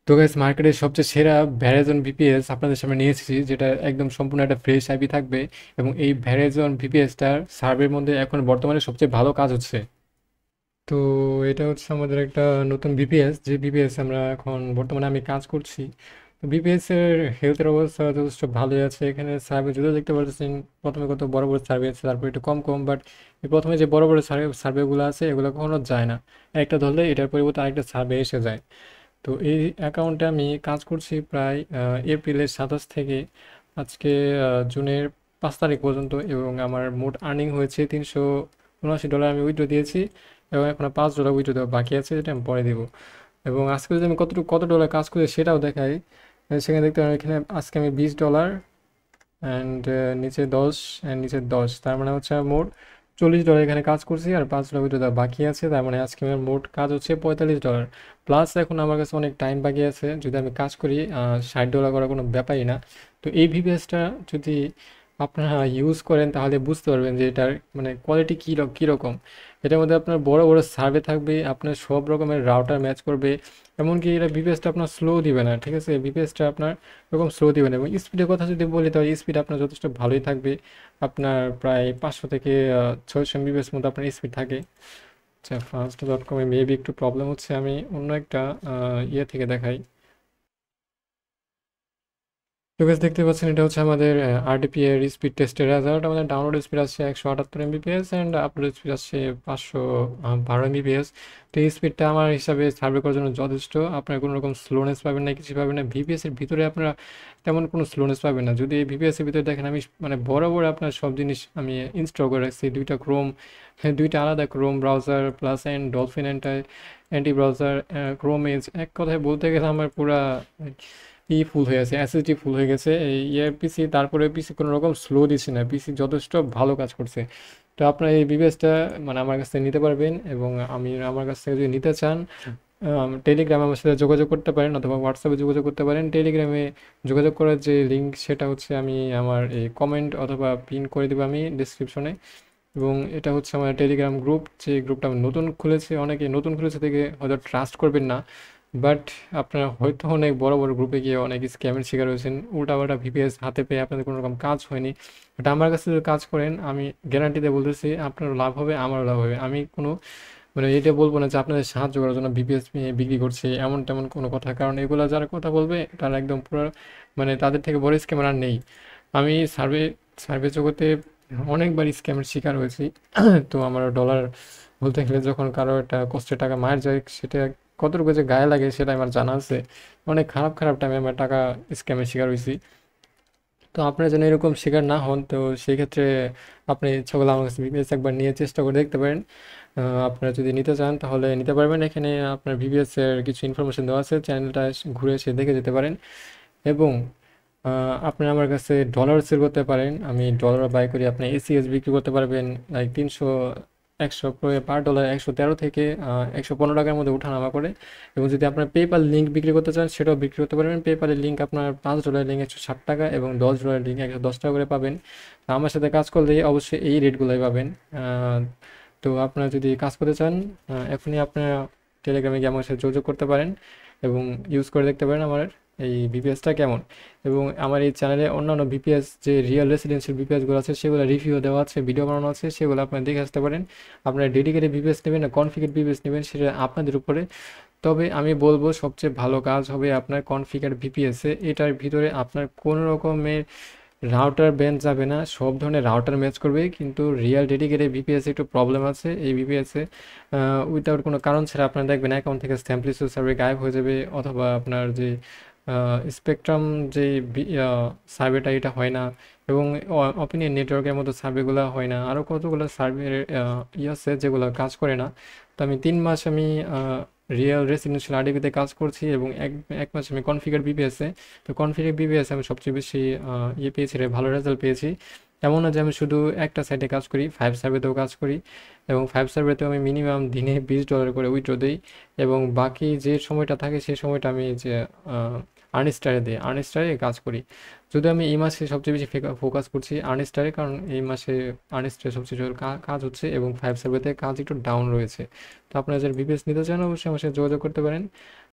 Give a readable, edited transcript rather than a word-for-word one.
তো গাইস মার্কেটের সবচেয়ে সেরা ভ্যারাইজন ভিপিএস আপনাদের সামনে নিয়ে এসেছি, যেটা একদম সম্পূর্ণ একটা ফ্রেশ আইপি থাকবে। এবং এই ভ্যারাইজন ভিপিএসটার সার্ভের মধ্যে এখন বর্তমানে সবচেয়ে ভালো কাজ হচ্ছে। তো এটা হচ্ছে আমাদের একটা নতুন ভিপিএস, যে ভিপিএস আমরা এখন বর্তমানে আমি কাজ করছি। তো ভিপিএস এর হেলথের অবস্থা যথেষ্ট ভালোই আছে। এখানে সার্ভে যদিও দেখতে পাচ্ছেন প্রথমে কত বড় বড় সার্ভে আছে, তারপর একটু কম কম, বাট প্রথমে যে বড় বড় সার্ভেগুলো আছে এগুলো কখনো যায় না। একটা ধরলে এটার পরিবর্তে আরেকটা সার্ভে এসে যায়। তো এই অ্যাকাউন্টে আমি কাজ করছি প্রায় এপ্রিলের 27 থেকে আজকে জুনের 5 তারিখ পর্যন্ত, এবং আমার মোট আর্নিং হয়েছে $379। আমি উইথড্র দিয়েছি এবং এখনো $5 উইথড্র দেওয়া বাকি আছে, যেটা আমি পরে দিব। এবং আজকে যদি আমি কত ডলার কাজ করি সেটাও দেখাই। সেখানে দেখতে পারেন এখানে আজকে আমি $20 অ্যান্ড নিচে 10 অ্যান্ড নিচে 10, তার মানে হচ্ছে আমার মোট $40 এখানে কাজ করছি, আর $5 দেওয়া বাকি আছে। তার মানে আজকে আমার মোট কাজ হচ্ছে $45 প্লাস। এখন আমার কাছে অনেক টাইম বাকি আছে, যদি আমি কাজ করি $60 করার কোনো ব্যাপারই না। তো এই ভিপিএসটা যদি আপনারা ইউজ করেন তাহলে বুঝতে পারবেন যে এটার মানে কোয়ালিটি কীরকম। এটার মধ্যে আপনার বড় বড় সার্ভে থাকবে, আপনার সব রকমের রাউটার ম্যাচ করবে। এমনকি এটা বিপিএসটা আপনার স্লো দিবে না, ঠিক আছে? বিপিএসটা আপনার এরকম স্লো দিবে না। এবং স্পিডের কথা যদি বলি তাহলে স্পিড আপনার যথেষ্ট ভালোই থাকবে। আপনার প্রায় 500 থেকে 600 এমবিপিএস মধ্যে আপনার স্পিড থাকে। আচ্ছা, ফার্স্ট.কমে মেবি একটু প্রবলেম হচ্ছে, আমি অন্য একটা ইয়ে থেকে দেখাই। তো গাইস দেখতে পাচ্ছেন এটা হচ্ছে আমাদের আরডিপি এর স্পিড টেস্টের রেজাল্ট। আমাদের ডাউনলোড স্পিড আসছে 178 এমবিপিএস অ্যান্ড আপলোড স্পিড আসছে 512 এমবিপিএস। তো এই স্পিডটা আমার হিসাবে সার্ভে করার জন্য যথেষ্ট। আপনার কোনো রকম স্লোনেস পাবেন না, কিছু পাবেন না। ভিপিএস এর ভিতরে আপনারা তেমন কোনো স্লোনেস পাবেন না। যদি এই ভিপিএস এর ভিতরে দেখেন, আমি মানে বরাবর আপনার সব জিনিস আমি ইনস্টল করে রাখছি। দুইটা আলাদা Chrome browser plus and Dolphin anti browser, Chrome Edge, এক কথায় বলতে গেলে আমার পুরা ফুল হয়ে আছে, এসএসডি ফুল হয়ে গেছে এই ইয়ের পিসি। তারপরে পিসি কোনো রকম স্লো দিচ্ছে না, পিসি যথেষ্ট ভালো কাজ করছে। তো আপনার এই বিবেসটা মানে আমার কাছ থেকে নিতে পারবেন, এবং আমার কাছ থেকে যদি নিতে চান টেলিগ্রামে আমার সাথে যোগাযোগ করতে পারেন, অথবা হোয়াটসঅ্যাপে যোগাযোগ করতে পারেন। টেলিগ্রামে যোগাযোগ করার যে লিঙ্ক সেটা হচ্ছে আমি আমার এই কমেন্ট অথবা পিন করে দেবো আমি ডিসক্রিপশনে। এবং এটা হচ্ছে আমার টেলিগ্রাম গ্রুপ, যে গ্রুপটা আমি নতুন খুলেছি। অনেকে নতুন খুলেছে থেকে হয়তো ট্রাস্ট করবেন না, বাট আপনারা হয়তো অনেক বড় বড় গ্রুপে গিয়ে অনেক স্ক্যামের শিকার হয়েছেন, উল্টাপাল্টা ভিপিএস হাতে পেয়ে আপনাদের কোনো রকম কাজ হয়নি। বাট আমার কাছে যদি কাজ করেন আমি গ্যারান্টিতে বলতেছি আপনারও লাভ হবে, আমারও লাভ হবে। আমি কোনো মানে এটা বলবো না যে আপনাদের সাহায্য করার জন্য ভিপিএস বিক্রি করছে এমন তেমন কোনো কথা, কারণ এগুলো যারা কথা বলবে তারা একদম পুরো মানে তাদের থেকে বড় স্ক্যামার আর নেই। আমি সার্ভে জগতে অনেকবার স্ক্যামের শিকার হয়েছি। তো আমার ডলার বলতে গেলে যখন কারো একটা কষ্টের টাকা মার যায়, সেটা কতটুকু যে গায়ে লাগে সেটা আমার জানা আছে। অনেক খারাপ খারাপ টাইমে আমার টাকা স্ক্যামের শিকার হয়েছি। তো আপনারা যেন এরকম শিকার না হন, তো সেই ক্ষেত্রে আপনি ইচ্ছা করলে আমার কাছে ভিপিএস একবার নিয়ে চেষ্টা করে দেখতে পারেন। আপনারা যদি নিতে চান তাহলে নিতে পারবেন। এখানে আপনার ভিপিএস এর কিছু ইনফরমেশন দেওয়া আছে, চ্যানেলটা ঘুরে এসে দেখে যেতে পারেন। এবং আপনারা আমার কাছে ডলার সেল করতে পারেন, আমি ডলার বাই করি। আপনি এসিএস বিক্রি করতে পারবেন লাইক 100 পার ডলার 113 থেকে 115 টাকার মধ্যে উঠানামা করে। এবং যদি আপনার পেপাল লিঙ্ক বিক্রি করতে চান সেটাও বিক্রি করতে পারবেন। পেপালের লিঙ্ক আপনার $5 লিঙ্ক 160 টাকা এবং $10 লিঙ্ক 110 টাকা করে পাবেন। তো আমার সাথে কাজ করলে অবশ্যই এই রেটগুলোই পাবেন। তো আপনারা যদি কাজ করতে চান এখনই আপনারা টেলিগ্রামে গিয়ে আমার সাথে যোগাযোগ করতে পারেন এবং ইউজ করে দেখতে পারেন আমার এই ভিপিএসটা কেমন। এবং আমার এই চ্যানেলে অন্যান্য ভিপিএস যে রিয়েল রেসিডেন্সিয়াল ভিপিএসগুলো আছে সেগুলো রিভিউ দেওয়া আছে, ভিডিও বানানো আছে, সেগুলো আপনারা দেখে আসতে পারেন। আপনারা ডেডিকেটেড ভিপিএস নেবেন না কনফিগার ভিপিএস নেবেন সেটা আপনাদের উপরে। তবে আমি বলবো সবচেয়ে ভালো কাজ হবে আপনার কনফিগার ভিপিএসে। এটার ভিতরে আপনার কোনো রকমের রাউটার ব্যান্ড যাবে না, সব ধরনের রাউটার ম্যাচ করবে। কিন্তু রিয়েল ডেডিকেটেড ভিপিএস একটু প্রবলেম আছে। এই ভিপিএসে উইথাউট কোনো কারণ ছাড়া আপনার দেখবেন অ্যাকাউন্ট থেকে স্ট্যাম্পলিসু সার্ভে গায়েব হয়ে যাবে, অথবা আপনার যে স্পেকট্রাম যে সার্ভেটা এটা হয় না, এবং অপিনিয়ন নেটওয়ার্কের মতো সার্ভেগুলো হয় না। আরও কতগুলো সার্ভের আছে যেগুলো কাজ করে না। তো আমি 3 মাস আমি রিয়েল রেসিডেন্সিয়াল আরডিপিতে কাজ করছি, এবং এক মাস আমি কনফিগার বিপিএসে। তো কনফিগার বিপিএস আমি সবচেয়ে বেশি পেয়েছি ভালো রেজাল্ট পেয়েছি। এমন না যে আমি শুধু একটা সাইটে কাজ করি, 5 সার্ভেতেও কাজ করি। এবং 5 সার্ভেতেও আমি মিনিমাম দিনে $20 করে উইথড্র দিই। এবং বাকি যে সময়টা থাকে সেই সময়টা আমি যে আর্নিস্টারে দিই, আর্নিস্টারে কাজ করি। যদি আমি এই মাসে সবচেয়ে বেশি ফোকাস করছি আর্নিস্টারে, কারণ এই মাসে আর্নিস্টারে সবচেয়ে জোর কাজ হচ্ছে, এবং 5 সার্ভেতে কাজ একটু ডাউন রয়েছে। তো আপনারা যারা ভিপিএস নিতে চান অবশ্যই আমার সাথে যোগাযোগ করতে পারেন।